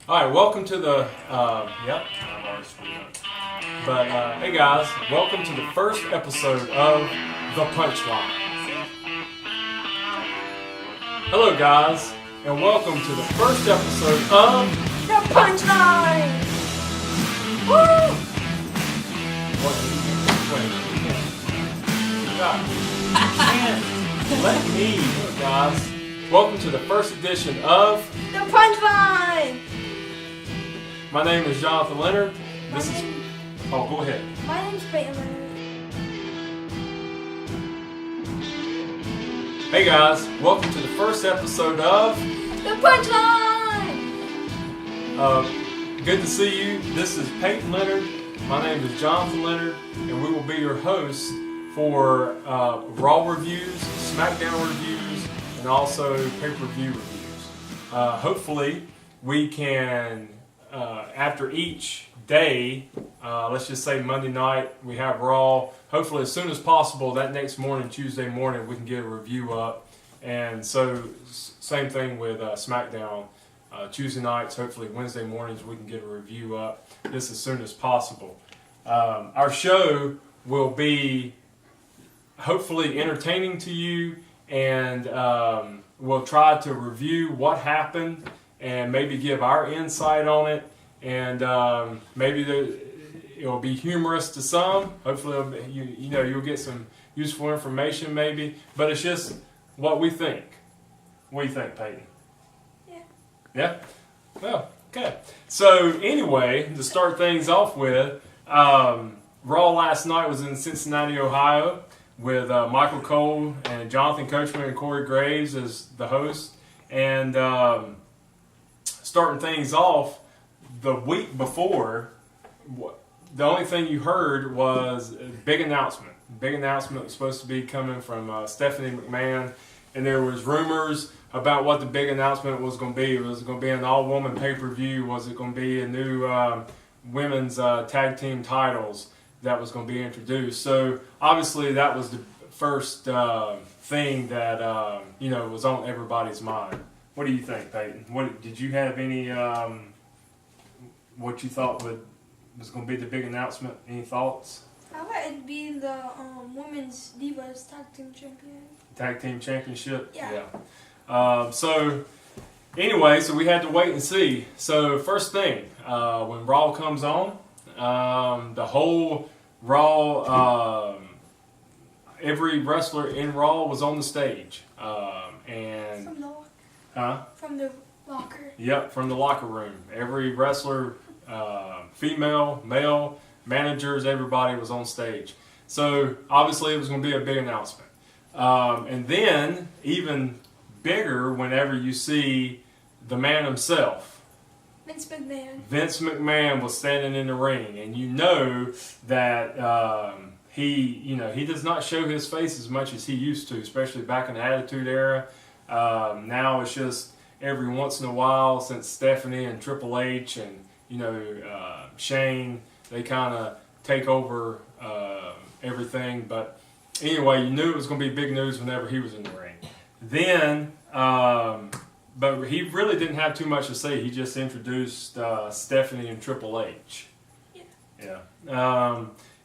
All right, welcome to the, yep, I've already screwed up. But, hey guys, welcome to the first episode of The Punchline. Hello guys, and welcome to the first episode of The Punchline! Woo! Wait, let me, guys. Welcome to the first edition of The Punchline! My name is Jonathan Leonard. Oh, go ahead. My name's Peyton Leonard. Hey guys, welcome to the first episode of The Punchline! Good to see you. This is Peyton Leonard. My name is Jonathan Leonard, and we will be your hosts for Raw reviews, Smackdown reviews, and also pay-per-view reviews. Hopefully, we can, after each day, let's just say Monday night, we have Raw. Hopefully, as soon as possible, that next morning, Tuesday morning, we can get a review up. And so, same thing with SmackDown. Tuesday nights, hopefully Wednesday mornings, we can get a review up just as soon as possible. Our show will be hopefully entertaining to you, and we'll try to review what happened and maybe give our insight on it, and maybe it'll be humorous to some. Hopefully you'll get some useful information maybe, but it's just what we think. What do you think, Peyton? Yeah? Well, okay. So anyway, to start things off with, Raw last night was in Cincinnati, Ohio, with Michael Cole and Jonathan Coachman and Corey Graves as the host. And starting things off, the week before, the only thing you heard was a big announcement. Big announcement was supposed to be coming from Stephanie McMahon, and there was rumors about what the big announcement was going to be. Was it going to be an all-woman pay-per-view? Was it going to be a new women's tag team titles that was going to be introduced? So obviously that was the first thing that was on everybody's mind. What do you think, Peyton? What did you have any? What you thought was going to be the big announcement? Any thoughts? I thought it'd be the Women's Divas Tag Team Champion. Tag team championship. Yeah. So anyway, so we had to wait and see. So first thing, when Raw comes on, the whole Raw, every wrestler in Raw was on the stage. And From the locker. Huh? From the locker. Yep, from the locker room. Every wrestler, female, male, managers, everybody was on stage. So obviously it was going to be a big announcement. And then even bigger whenever you see the man himself. Vince McMahon. Vince McMahon was standing in the ring, and you know that he does not show his face as much as he used to, especially back in the Attitude Era. Now it's just every once in a while, since Stephanie and Triple H and Shane, they kind of take over everything. But anyway, you knew it was going to be big news whenever he was in the ring. Then, but he really didn't have too much to say. He just introduced Stephanie and Triple H. Yeah.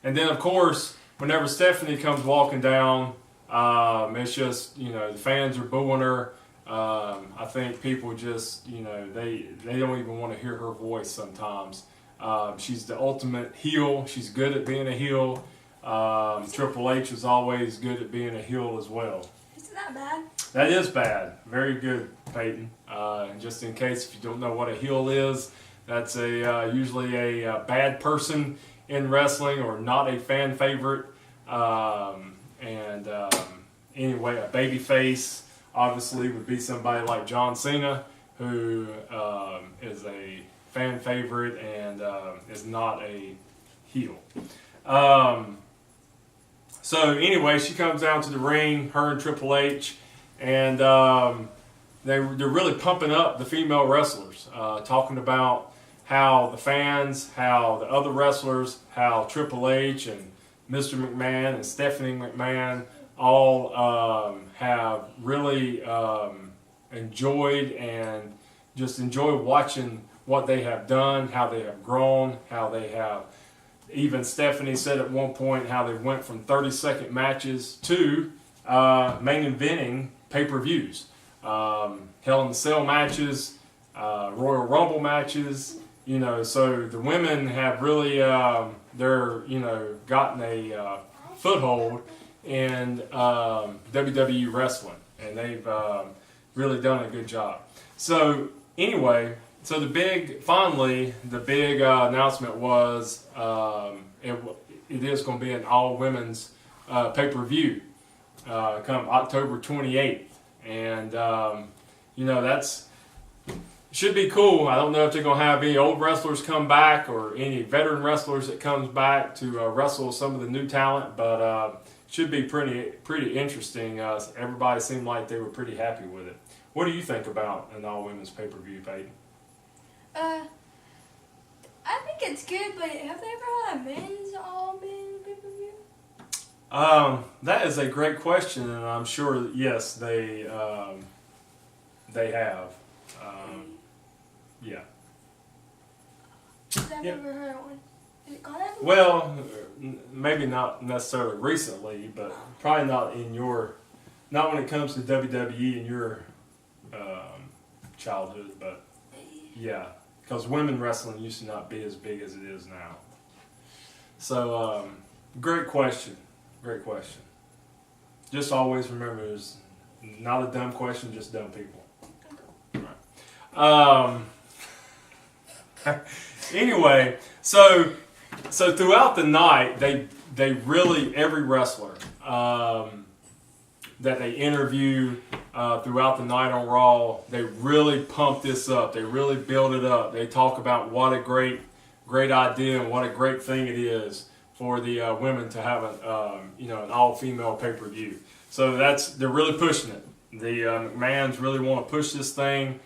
And then, of course, whenever Stephanie comes walking down, it's just, the fans are booing her. I think people just, they don't even want to hear her voice sometimes. She's the ultimate heel. She's good at being a heel. Triple H is always good at being a heel as well. Isn't that bad? That is bad. Very good, Peyton. Just in case if you don't know what a heel is, that's usually a bad person in wrestling or not a fan favorite. Anyway, a baby face obviously would be somebody like John Cena, who is a fan favorite and is not a heel. So anyway, she comes down to the ring, her and Triple H, and they're really pumping up the female wrestlers, talking about how the fans, how the other wrestlers, how Triple H and Mr. McMahon and Stephanie McMahon all have really enjoyed and just enjoy watching what they have done, how they have grown, how they have. Even Stephanie said at one point how they went from 30-second matches to main eventing pay-per-views, Hell in the Cell matches, Royal Rumble matches. You know, so the women have really gotten a foothold in WWE wrestling, and they've really done a good job. So anyway, so the big announcement was it is going to be an all women's pay-per-view come October 28th, and that's should be cool. I don't know if they're going to have any old wrestlers come back or any veteran wrestlers that comes back to wrestle some of the new talent, but should be pretty interesting. Everybody seemed like they were pretty happy with it. What do you think about an all-women's pay-per-view, Peyton? I think it's good, but have they ever had a men's all-men pay-per-view? That is a great question, and I'm sure that, yes, they have. Yeah. I've never heard one. Is it called that? Well, maybe not necessarily recently, but probably not when it comes to WWE in your childhood, but yeah, because women wrestling used to not be as big as it is now. So, great question. Just always remember, it's not a dumb question, just dumb people. All right. Anyway, so throughout the night, they really, every wrestler that they interview throughout the night on Raw, they really pump this up. They really build it up. They talk about what a great idea and what a great thing it is for the women to have an all-female pay-per-view. So they're really pushing it. The McMahons really want to push this thing.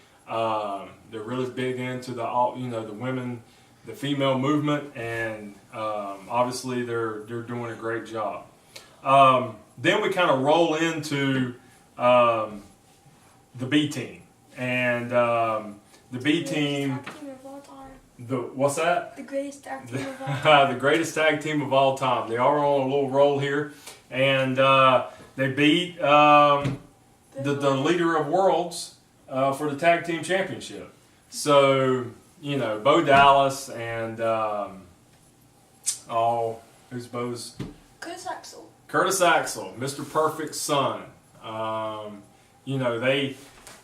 They're really big into the women, the female movement, and obviously they're doing a great job. Then we kind of roll into the B team, and the B team. What's that? The greatest tag team of all time. The greatest tag team of all time. They are on a little roll here, and they beat the leader of worlds for the tag team championship. So Bo Dallas and who's Bo's? Curtis Axel. Curtis Axel, Mr. Perfect's son.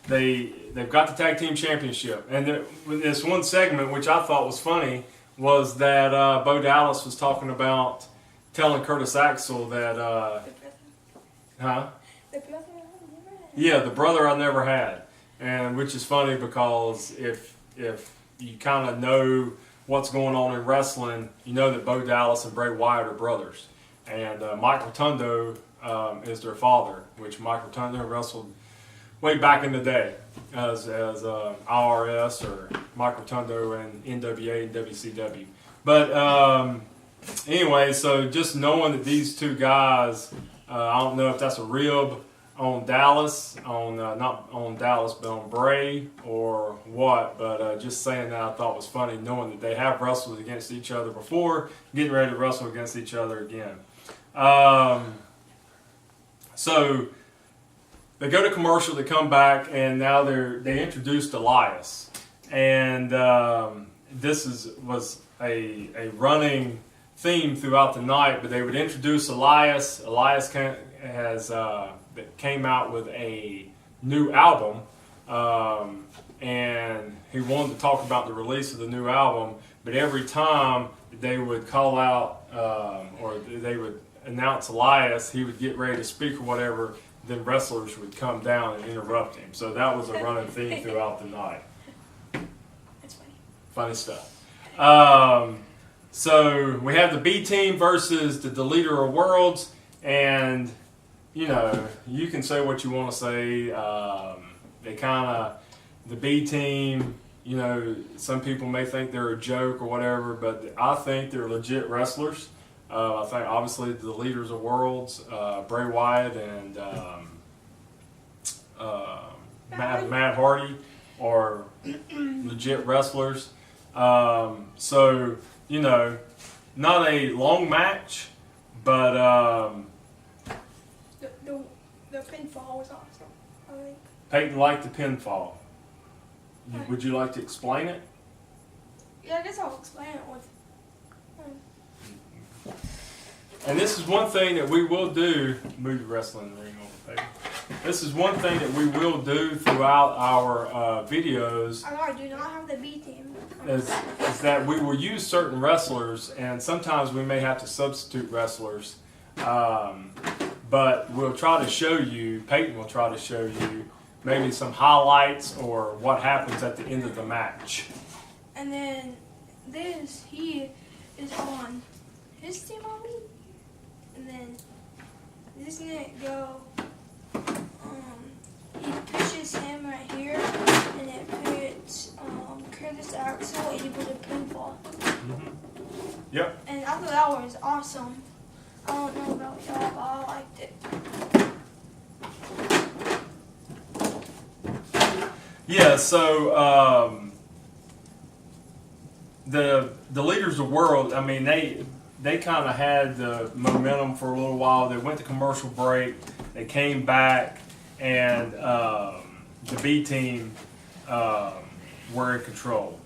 They've got the tag team championship, and this one segment which I thought was funny was that Bo Dallas was talking about telling Curtis Axel that the brother I never had, and which is funny because if you kind of know what's going on in wrestling, you know that Bo Dallas and Bray Wyatt are brothers, and Mike Rotundo is their father, which Mike Rotundo wrestled way back in the day as IRS or Mike Rotundo and NWA and WCW. But anyway, so just knowing that these two guys, I don't know if that's a rib on Dallas, not on Dallas, but on Bray or what, but just saying that I thought was funny, knowing that they have wrestled against each other before, getting ready to wrestle against each other again. So they go to commercial, they come back, and now they introduced Elias, and this was a running theme throughout the night. But they would introduce Elias. Elias came out with a new album, and he wanted to talk about the release of the new album. But every time they would call out or they would announce Elias, he would get ready to speak or whatever. Then wrestlers would come down and interrupt him. So that was a running theme throughout the night. That's funny. Funny stuff. So we have the B team versus the Leader of Worlds, and you can say what you want to say. The B team, some people may think they're a joke or whatever, but I think they're legit wrestlers. I think obviously the Leaders of Worlds, Bray Wyatt and Matt Hardy are legit wrestlers. So, you know, not a long match, but the pinfall was awesome. I think. Peyton liked the pinfall. Would you like to explain it? Yeah, I guess I'll explain it with. And this is one thing that we will do. Move the wrestling ring over, Peyton. This is one thing that we will do throughout our videos. I do not have the B team. Is that we will use certain wrestlers, and sometimes we may have to substitute wrestlers. But we'll try to show you, Peyton will try to show you maybe some highlights or what happens at the end of the match. And then he is on his team on me. And then this didn't go, he pushes him right here, and it puts Curtis Axel able to pinfall. Mm-hmm. Yep. And I thought that was awesome. I don't know about y'all, but I liked it. Yeah, so the leaders of the world, I mean, they kind of had the momentum for a little while. They went to commercial break. They came back, and the B team were in control.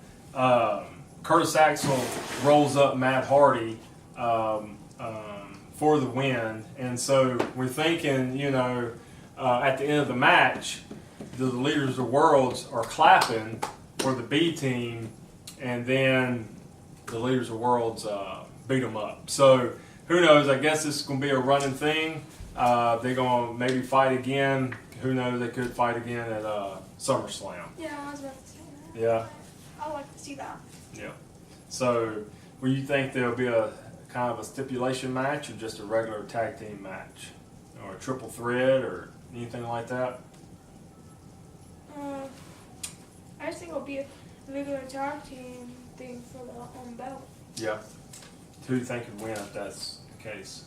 Curtis Axel rolls up Matt Hardy for the win, and so we're thinking, you know, at the end of the match, the leaders of the worlds are clapping for the B team, and then the leaders of the worlds beat them up. So who knows? I guess this is going to be a running thing. They're going to maybe fight again. Who knows? They could fight again at SummerSlam. Yeah, I was about to say that. Yeah. I like to see that. Yeah. So, will you think there'll be a kind of a stipulation match, or just a regular tag team match, or a triple threat, or anything like that? I just think it'll be a regular tag team thing for the belt. Yeah. Who do you think would win if that's the case?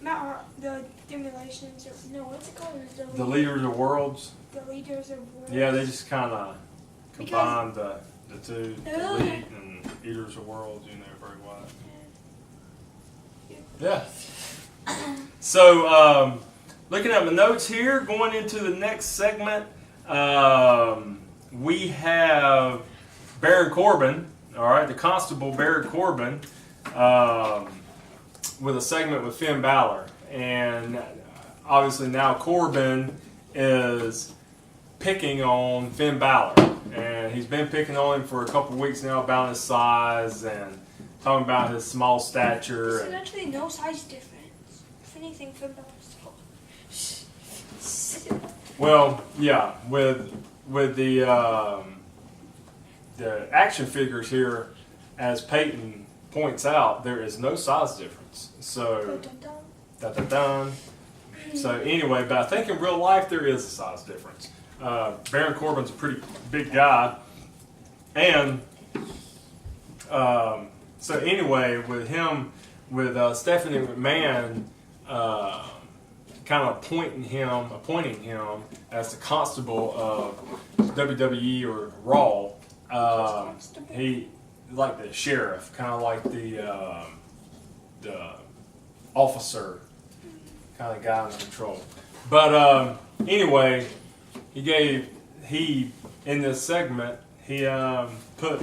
The Demolitions, no, what's it called? The leaders of worlds. The leaders of worlds. Yeah, they just kind of combined the two, the elite and leaders of worlds. You know very well. Yeah. So, looking at my notes here, going into the next segment, we have Baron Corbin. All right, the Constable Baron Corbin. With a segment with Finn Balor, and obviously now Corbin is picking on Finn Balor, and he's been picking on him for a couple of weeks now about his size and talking about his small stature. There's actually no size difference. If anything, Finn Balor's tall. Well, yeah, with the action figures here, as Peyton points out, there is no size difference. So, So anyway, but I think in real life there is a size difference. Baron Corbin's a pretty big guy, and so anyway, with him, with Stephanie McMahon, kind of appointing him as the constable of WWE or Raw. He like the sheriff, kind of like the officer kind of guy in control. But anyway, he in this segment he put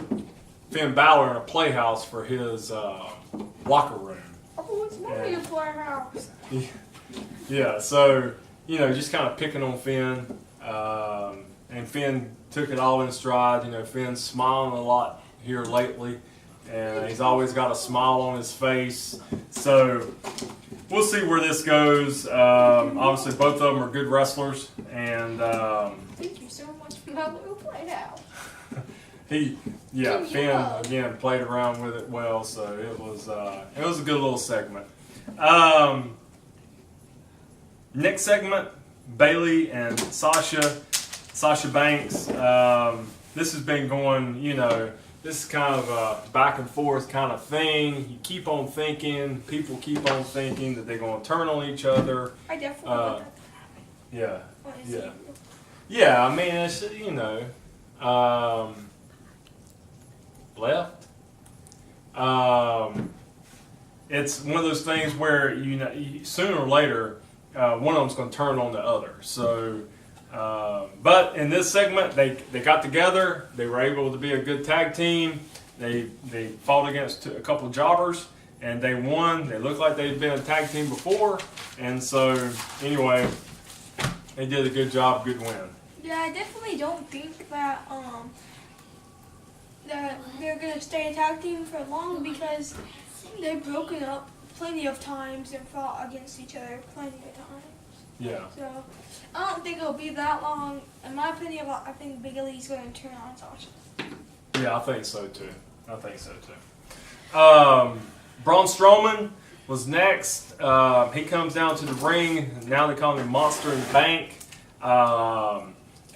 Finn Balor in a playhouse for his locker room. Oh, it's not your playhouse. Yeah, so you know, just kind of picking on Finn, and Finn took it all in stride. You know, Finn's smiling a lot here lately, and he's always got a smile on his face. So we'll see where this goes. Obviously, both of them are good wrestlers, and thank you so much for my little playhouse. Finn again played around with it well, so it was a good little segment. Next segment, Bayley and Sasha Banks. This has been going, you know, this is kind of a back and forth kind of thing. You keep on thinking, people keep on thinking that they're going to turn on each other. I definitely want that to happen. Yeah. I mean, it's, you know, left. It's one of those things where sooner or later one of them's going to turn on the other. So, but in this segment, they got together. They were able to be a good tag team. They fought against a couple of jobbers and they won. They looked like they'd been a tag team before, and so anyway, they did a good job, good win. Yeah, I definitely don't think that that they're gonna stay a tag team for long because they've broken up plenty of times and fought against each other plenty of times. Yeah. So I don't think it'll be that long. In my opinion, I think Big Lee's gonna turn on Sasha. Yeah, I think so too. Braun Strowman was next. He comes down to the ring. Now they call him Monster in the Bank.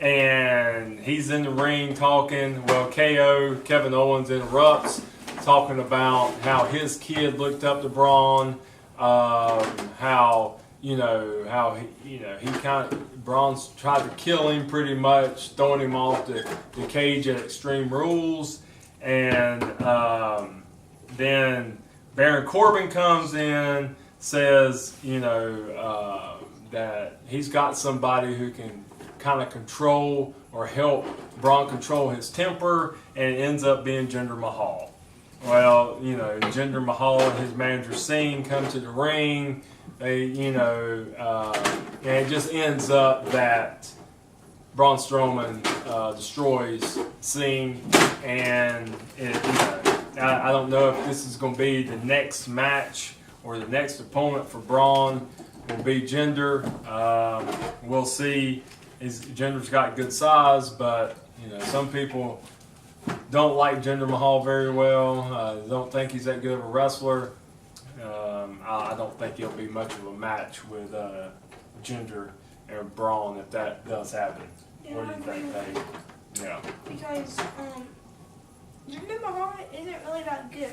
And he's in the ring talking. Well, KO, Kevin Owens, interrupts, talking about how his kid looked up to Braun. How he kind of, Braun's tried to kill him pretty much, throwing him off the cage at Extreme Rules. And then Baron Corbin comes in, says, that he's got somebody who can kind of control or help Braun control his temper, and it ends up being Jinder Mahal. Well, Jinder Mahal and his manager Singh come to the ring. They, and it just ends up that Braun Strowman destroys Singh, and I don't know if this is going to be the next match or the next opponent for Braun will be Jinder. We'll see. Jinder's got good size, but some people don't like Jinder Mahal very well. Don't think he's that good of a wrestler. I don't think it'll be much of a match with Jinder and Braun if that does happen. Yeah, What do you think, Dave? Yeah. Because Jinder Mahal isn't really that good.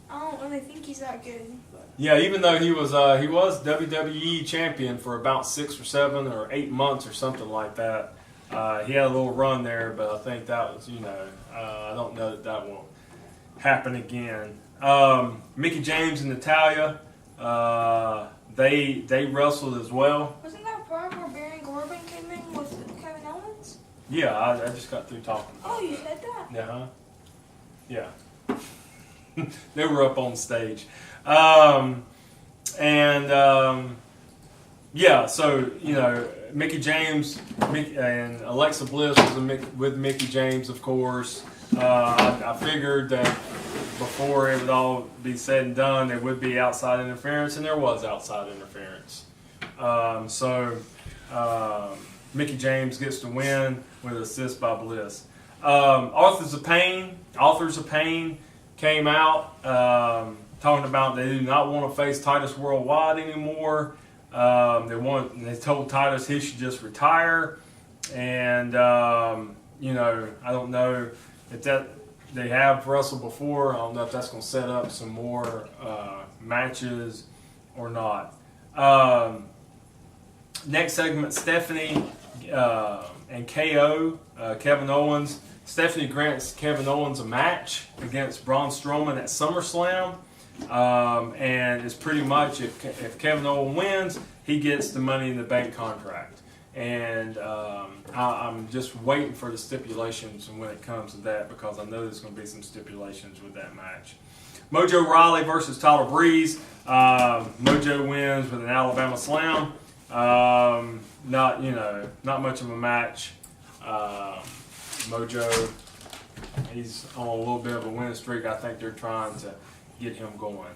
I don't really think he's that good. But. Yeah, even though he was WWE champion for about 6 or 7 or 8 months or something like that. He had a little run there, but I think that was, I don't know that won't happen again. Mickie James and Natalya, they wrestled as well. Wasn't that part where Baron Corbin came in with Kevin Owens? Yeah, I just got through talking. Oh, you said that? Yeah. Yeah. They were up on stage. So, Mickie James and Alexa Bliss was with Mickie James, of course. I figured that before it would all be said and done, there would be outside interference, and there was outside interference. Mickie James gets the win with an assist by Bliss. Authors of Pain came out talking about they do not want to face Titus Worldwide anymore. They told Titus he should just retire, and I don't know if that they have wrestled before. I don't know if that's going to set up some more matches or not. Next segment, Stephanie and KO, Kevin Owens. Stephanie grants Kevin Owens a match against Braun Strowman at SummerSlam. And it's pretty much if Kevin Owens wins, he gets the Money in the Bank contract. And I'm just waiting for the stipulations when it comes to that, because I know there's going to be some stipulations with that match. Mojo Rawley versus Tyler Breeze. Mojo wins with an Alabama Slam. Not much of a match. Mojo, he's on a little bit of a winning streak. I think they're trying to get him going.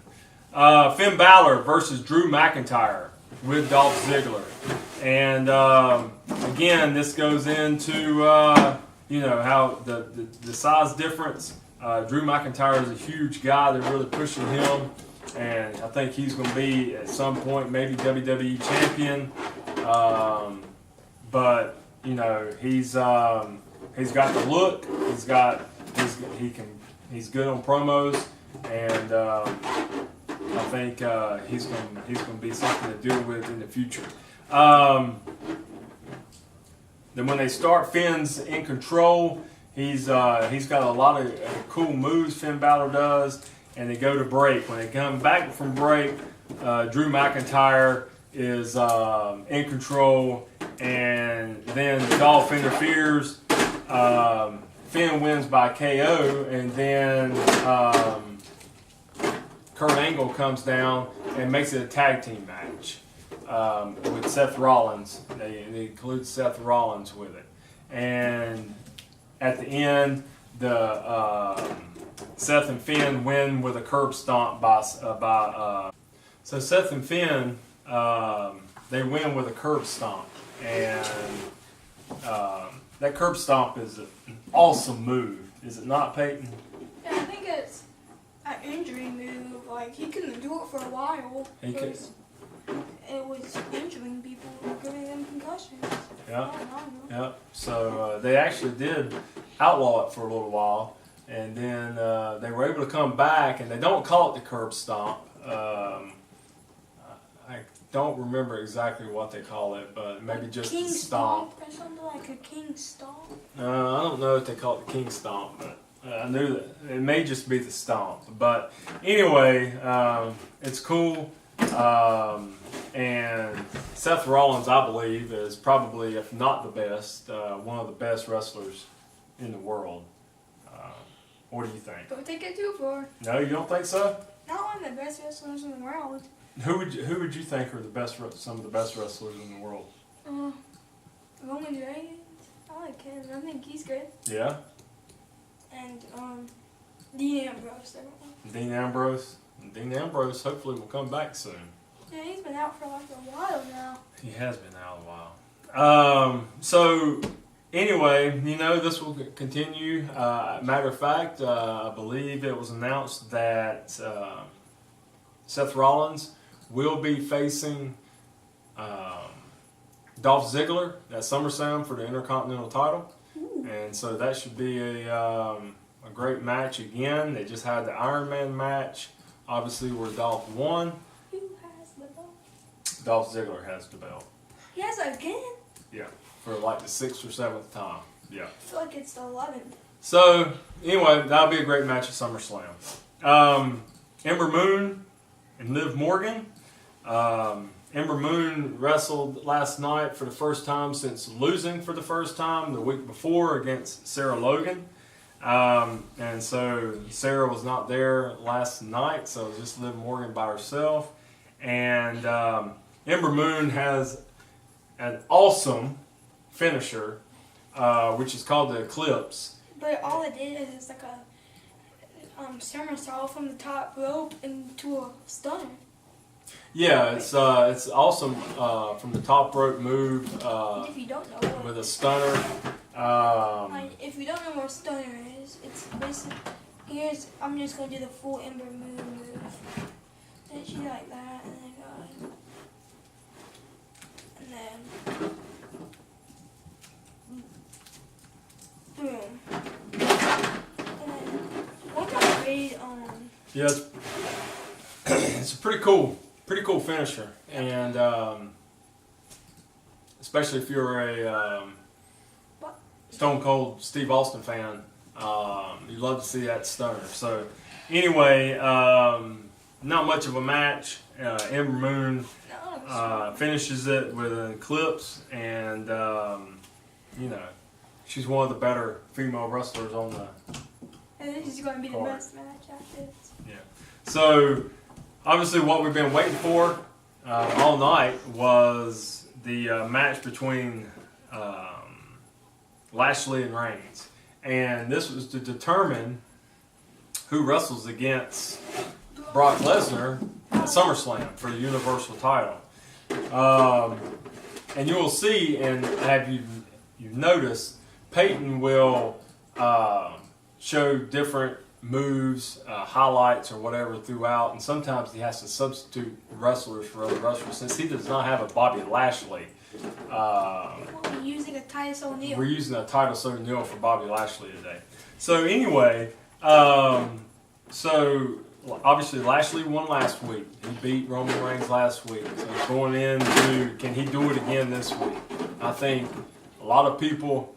Finn Balor versus Drew McIntyre with Dolph Ziggler. And again, this goes into how the size difference. Drew McIntyre is a huge guy. They're really pushing him, and I think he's going to be at some point maybe WWE champion. But he's got the look. He's good on promos, and I think he's going to be something to deal with in the future. The then when they start, Finn's in control. He's got a lot of cool moves Finn Balor does, and they go to break. When they come back from break, Drew McIntyre is in control, and then Dolph interferes. Finn wins by KO, and then Kurt Angle comes down and makes it a tag team match with Seth Rollins. They include Seth Rollins with it, and at the end, Seth and Finn win with a curb stomp so Seth and Finn they win with a curb stomp, and that curb stomp is an awesome move, is it not, Peyton? Yeah, I think it's an injury move. Like, he couldn't do it for a while. It was injuring people, giving them concussions. Yeah. Yeah. So they actually did outlaw it for a little while, and then they were able to come back, and they don't call it the curb stomp. I don't remember exactly what they call it, but maybe just King the stomp. Or something like a king stomp. I don't know if they call it the king stomp, but I knew that it may just be the stomp. But anyway, it's cool. And Seth Rollins, I believe, is probably, if not the best, one of the best wrestlers in the world. What do you think? Don't take it too far. No, you don't think so? Not one of the best wrestlers in the world. Who would you think are some of the best wrestlers in the world? Roman Reigns. I like him. I think he's good. Yeah. And Dean Ambrose. Dean Ambrose. Dean Ambrose hopefully will come back soon. Yeah, he's been out for like a while now. He has been out a while. So anyway, this will continue. Matter of fact, I believe it was announced that Seth Rollins will be facing Dolph Ziggler at SummerSlam for the Intercontinental title. Ooh. And so that should be a great match again. They just had the Iron Man match, obviously, where Dolph won. Who has the belt? Dolph Ziggler has the belt. He has it again? Yeah, for like the 6th or 7th time. Yeah. I feel like it's the 11th. So, anyway, that'll be a great match at SummerSlam. Ember Moon and Liv Morgan. Ember Moon wrestled last night for the first time since losing for the first time the week before against Sarah Logan. And so Sarah was not there last night, so it was just Liv Morgan by herself. And Ember Moon has an awesome finisher, which is called the Eclipse. But all it did is like a somersault from the top rope into a stunner. Yeah, it's awesome from the top rope move If you don't know what with a stunner. if you don't know what a stunner is, it's basically I'm just gonna do the full Ember Moon move. And she like that, and then boom. And then one thing I read Yeah, it's a pretty cool finisher, and especially if you're a Stone Cold Steve Austin fan, you'd love to see that stunner. So anyway, not much of a match. Ember Moon finishes it with an Eclipse, and she's one of the better female wrestlers on the. And this is going to be the best match after this. Yeah. So obviously, what we've been waiting for all night was the match between Lashley and Reigns, and this was to determine who wrestles against Brock Lesnar at SummerSlam for the Universal title. And you will see, and you've noticed, Peyton will show different moves, highlights, or whatever throughout, and sometimes he has to substitute wrestlers for other wrestlers since he does not have a Bobby Lashley. We're using a Titus O'Neil. We're using a Titus O'Neil for Bobby Lashley today. So anyway, so obviously Lashley won last week. He beat Roman Reigns last week. So he's going into, can he do it again this week? I think a lot of people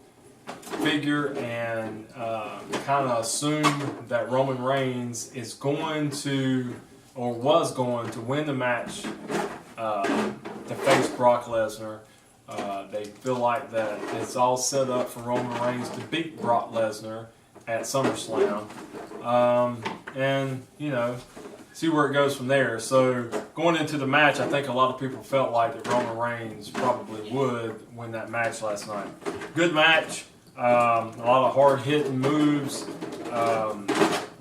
figure and kind of assume that Roman Reigns is going to, or was going to, win the match to face Brock Lesnar. They feel like that it's all set up for Roman Reigns to beat Brock Lesnar at SummerSlam, and see where it goes from there. So going into the match, I think a lot of people felt like that Roman Reigns probably would win that match last night. Good match, a lot of hard hitting moves.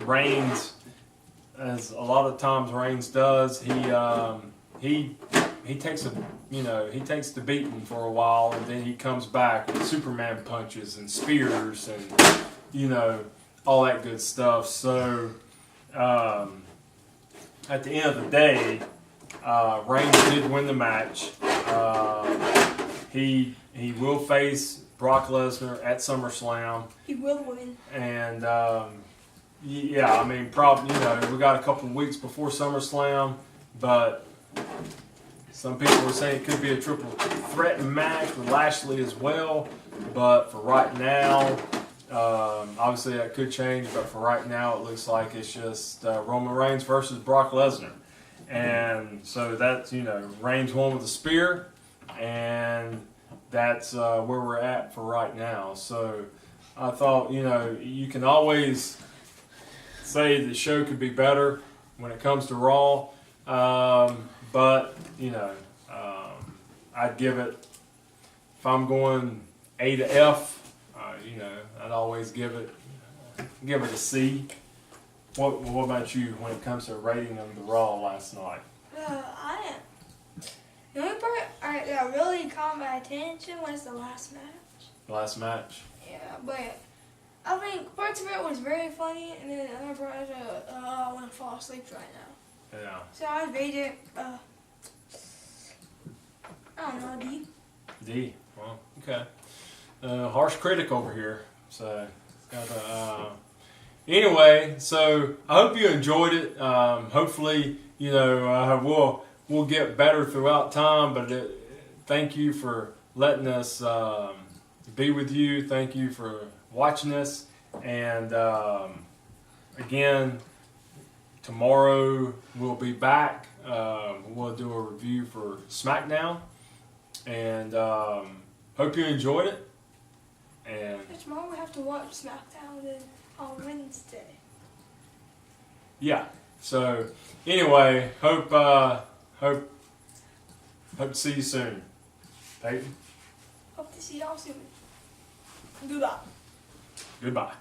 Reigns, as a lot of times Reigns does, he takes the beating for a while, and then he comes back with Superman punches and spears and all that good stuff. So at the end of the day, Reigns did win the match. He will face Brock Lesnar at SummerSlam. He will win. And yeah, I mean, probably we got a couple of weeks before SummerSlam, but some people were saying it could be a triple threat match with Lashley as well. But for right now, obviously that could change. But for right now, it looks like it's just Roman Reigns versus Brock Lesnar. And so that's, Reigns won with a spear. And that's where we're at for right now. So I thought, you can always say the show could be better when it comes to Raw. But, I'd give it, if I'm going A to F, I'd always give it a C. What about you when it comes to rating of the Raw last night? The only part that really caught my attention was the last match. Last match? Yeah, but I think parts of it was very funny, and then other parts I want to fall asleep right now. Yeah. So I rate it, I don't know, D. D. Well, okay. Harsh critic over here. So, anyway, so I hope you enjoyed it. Hopefully, we'll get better throughout time. But thank you for letting us be with you. Thank you for watching us. And again, tomorrow we'll be back. We'll do a review for Smackdown. And hope you enjoyed it. And tomorrow we have to watch Smackdown on Wednesday. Yeah. So anyway, hope to see you soon. Peyton. Hope to see y'all soon. Goodbye. Goodbye.